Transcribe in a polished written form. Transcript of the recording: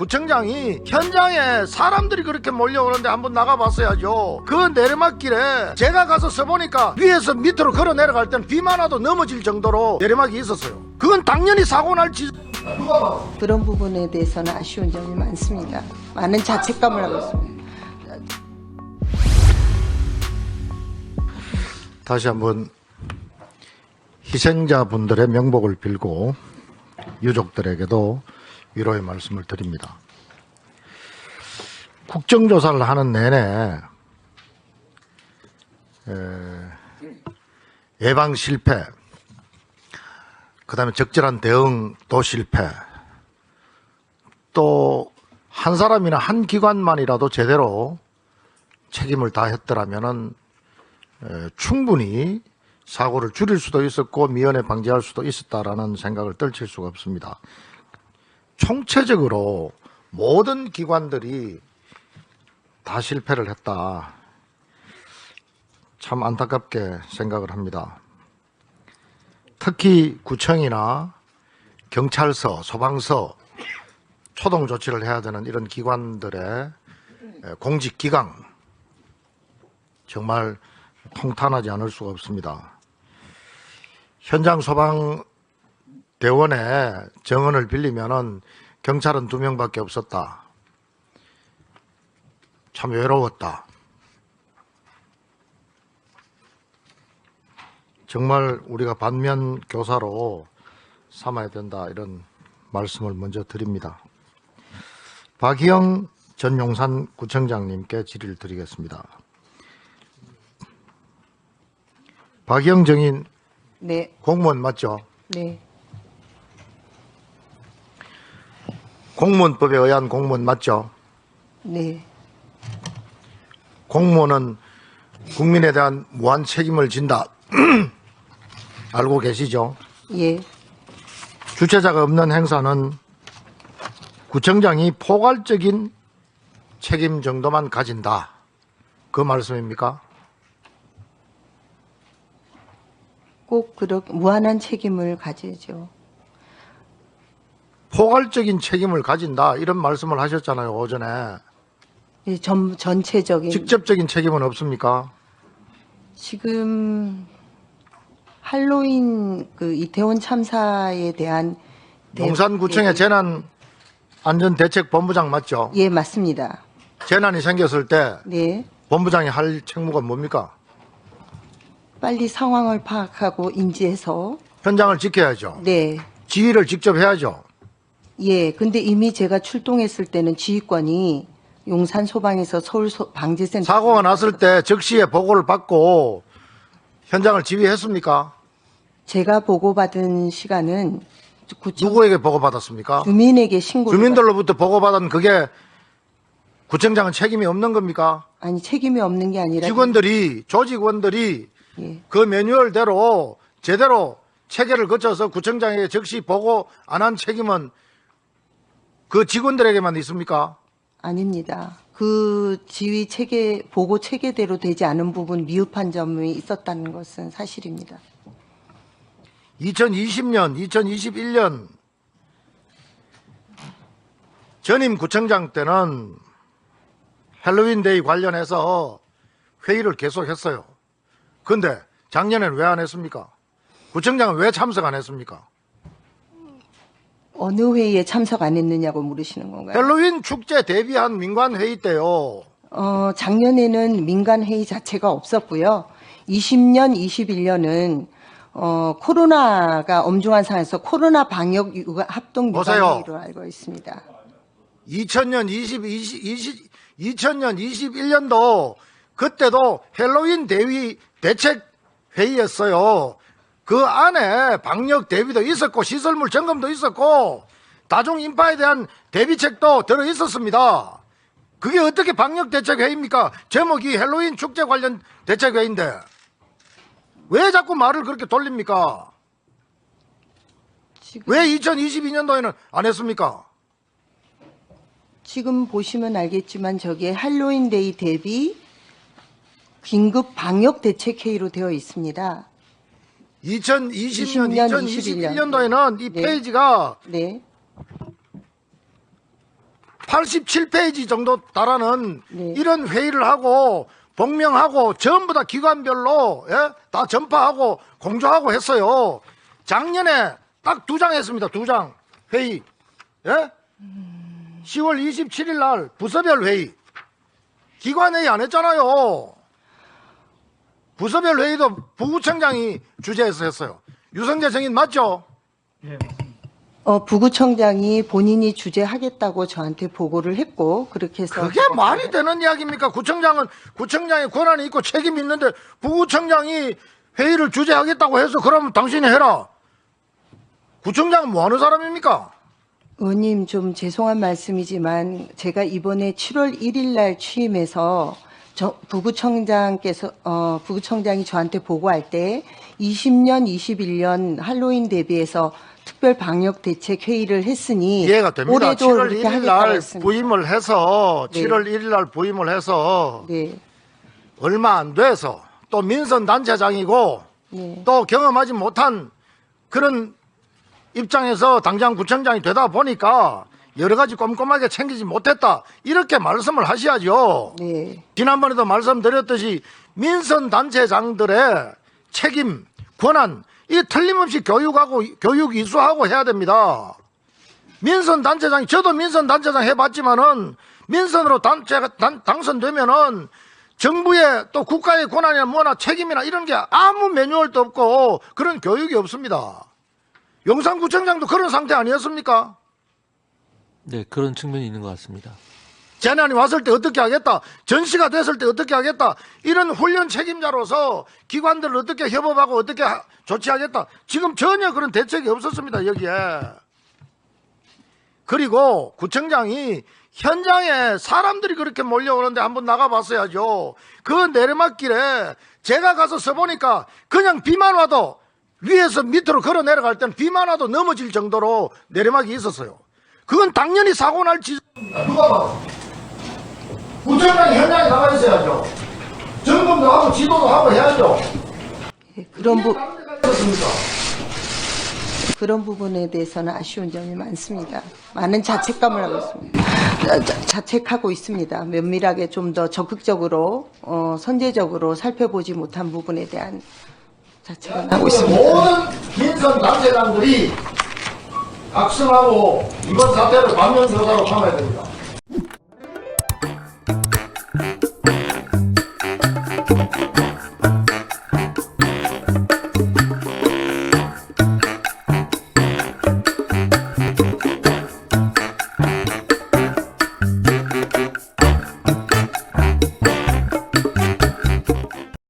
구청장이 현장에 사람들이 그렇게 몰려오는데 한번 나가봤어야죠. 그 내리막길에 제가 가서 서보니까 위에서 밑으로 걸어 내려갈 때는 비만 와도 넘어질 정도로 내리막이 있었어요. 그건 당연히 사고 날 누가 봐. 그런 부분에 대해서는 아쉬운 점이 많습니다. 많은 자책감을 하고 있습니다. 다시 한번 희생자분들의 명복을 빌고 유족들에게도 위로의 말씀을 드립니다. 국정조사를 하는 내내 예방 실패, 그 다음에 적절한 대응도 실패, 또 한 사람이나 한 기관만이라도 제대로 책임을 다했더라면은 충분히 사고를 줄일 수도 있었고 미연에 방지할 수도 있었다라는 생각을 떨칠 수가 없습니다. 총체적으로 모든 기관들이 다 실패를 했다. 참 안타깝게 생각을 합니다. 특히 구청이나 경찰서, 소방서 초동 조치를 해야 되는 이런 기관들의 공직 기강 정말 통탄하지 않을 수가 없습니다. 현장 소방대원의 정언을 빌리면은 경찰은 2명밖에 없었다. 참 외로웠다. 정말 우리가 반면 교사로 삼아야 된다, 이런 말씀을 먼저 드립니다. 박희영 전 용산구청장님께 질의를 드리겠습니다. 박희영 정인 네, 공무원 맞죠? 네, 공무원법에 의한 공무원 맞죠? 네, 공무원은 국민에 대한 무한 책임을 진다. 알고 계시죠? 예, 주체자가 없는 행사는 구청장이 포괄적인 책임 정도만 가진다. 그 말씀입니까? 꼭 그렇게 무한한 책임을 가지죠. 포괄적인 책임을 가진다, 이런 말씀을 하셨잖아요, 오전에. 예, 전체적인 직접적인 책임은 없습니까? 지금 할로윈 그 이태원 참사에 대한 용산구청의 재난안전대책본부장 맞죠? 예, 맞습니다. 재난이 생겼을 때 네, 본부장이 할 책무가 뭡니까? 빨리 상황을 파악하고 인지해서 현장을 지켜야죠. 네, 지휘를 직접 해야죠. 예. 근데 이미 제가 출동했을 때는 지휘권이 용산 소방에서 서울 방재센터 사고가 났을 때 즉시에 보고를 받고 현장을 지휘했습니까? 제가 보고받은 시간은 구청 누구에게 보고받았습니까? 주민에게 신고를 주민들로부터 보고받은 그게 구청장은 책임이 없는 겁니까? 아니 책임이 없는 게 아니라 직원들이, 조직원들이 예, 그 매뉴얼대로 제대로 체계를 거쳐서 구청장에게 즉시 보고 안 한 책임은 그 직원들에게만 있습니까? 아닙니다. 그 지휘 체계 보고 체계대로 되지 않은 부분 미흡한 점이 있었다는 것은 사실입니다. 2020년, 2021년 전임 구청장 때는 헬로윈데이 관련해서 회의를 계속했어요. 그런데 작년에는 왜 안 했습니까? 구청장은 왜 참석 안 했습니까? 어느 회의에 참석 안 했느냐고 물으시는 건가요? 헬로윈 축제 대비한 민관 회의 때요. 작년에는 민간 회의 자체가 없었고요. 20년, 21년은 코로나가 엄중한 상황에서 코로나 방역 합동 보세요. 민간 회의로 알고 있습니다. 2000년 21년도 그때도 헬로윈 대위 대책 회의였어요. 그 안에 방역 대비도 있었고 시설물 점검도 있었고 다중 인파에 대한 대비책도 들어 있었습니다. 그게 어떻게 방역 대책 회의입니까? 제목이 헬로윈 축제 관련 대책 회의인데 왜 자꾸 말을 그렇게 돌립니까? 왜 2022년도에는 안 했습니까? 지금 보시면 알겠지만 저기에 할로윈데이 대비 긴급 방역 대책 회의로 되어 있습니다. 2020년, 2021년도에는 이 네. 페이지가 네. 87페이지 정도 달하는 네. 이런 회의를 하고 복명하고 전부 다 기관별로 예? 다 전파하고 공조하고 했어요. 작년에 딱 2장 했습니다. 2장 회의. 예? 10월 27일 날 부서별 회의. 기관 회의 안 했잖아요. 부서별 회의도 부구청장이 주재해서 했어요. 유성재 정인 맞죠? 부구청장이 본인이 주재하겠다고 저한테 보고를 했고 그렇게 해서 그게 말이 되는 이야기입니까? 구청장의 권한이 있고 책임이 있는데 부구청장이 회의를 주재하겠다고 해서 그러면 당신이 해라. 구청장은 뭐 하는 사람입니까? 의원님 좀 죄송한 말씀이지만 제가 이번에 7월 1일 날 취임해서 부구청장이 저한테 보고할 때 20년, 21년 할로윈 대비해서 특별 방역 대책 회의를 했으니 이해가 됩니다. 올해도 7월 그렇게 1일 하겠다고 날 했습니다. 부임을 해서 네. 7월 1일 날 부임을 해서 네, 얼마 안 돼서 또 민선 단체장이고 네, 또 경험하지 못한 그런 입장에서 당장 구청장이 되다 보니까 여러 가지 꼼꼼하게 챙기지 못했다. 이렇게 말씀을 하셔야죠. 네, 지난번에도 말씀드렸듯이 민선 단체장들의 책임, 권한, 이 틀림없이 교육 이수하고 해야 됩니다. 민선 단체장이, 저도 민선 단체장 해봤지만은 민선으로 당선되면은 정부의 또 국가의 권한이나 뭐나 책임이나 이런 게 아무 매뉴얼도 없고 그런 교육이 없습니다. 용산구청장도 그런 상태 아니었습니까? 네, 그런 측면이 있는 것 같습니다. 재난이 왔을 때 어떻게 하겠다, 전시가 됐을 때 어떻게 하겠다, 이런 훈련 책임자로서 기관들을 어떻게 협업하고 어떻게 조치하겠다, 지금 전혀 그런 대책이 없었습니다. 여기에. 그리고 구청장이 현장에 사람들이 그렇게 몰려오는데 한번 나가봤어야죠. 그 내리막길에 제가 가서 서보니까 그냥 비만 와도 위에서 밑으로 걸어 내려갈 때는 비만 와도 넘어질 정도로 내리막이 있었어요. 그건 당연히 사고 날 지점입니다. 누가 봐도. 구청장이 현장에 나가 있어야죠. 점검도 하고 지도도 하고 해야죠. 예, 그런 부분에 대해서는 아쉬운 점이 많습니다. 많은 자책감을 하고 있습니다. 자책하고 있습니다. 면밀하게 좀 더 적극적으로 선제적으로 살펴보지 못한 부분에 대한 자책을 하고 있습니다. 모든 민선 단체장들이 각성하고 이번 사태를 반면교사로 삼아야 됩니다.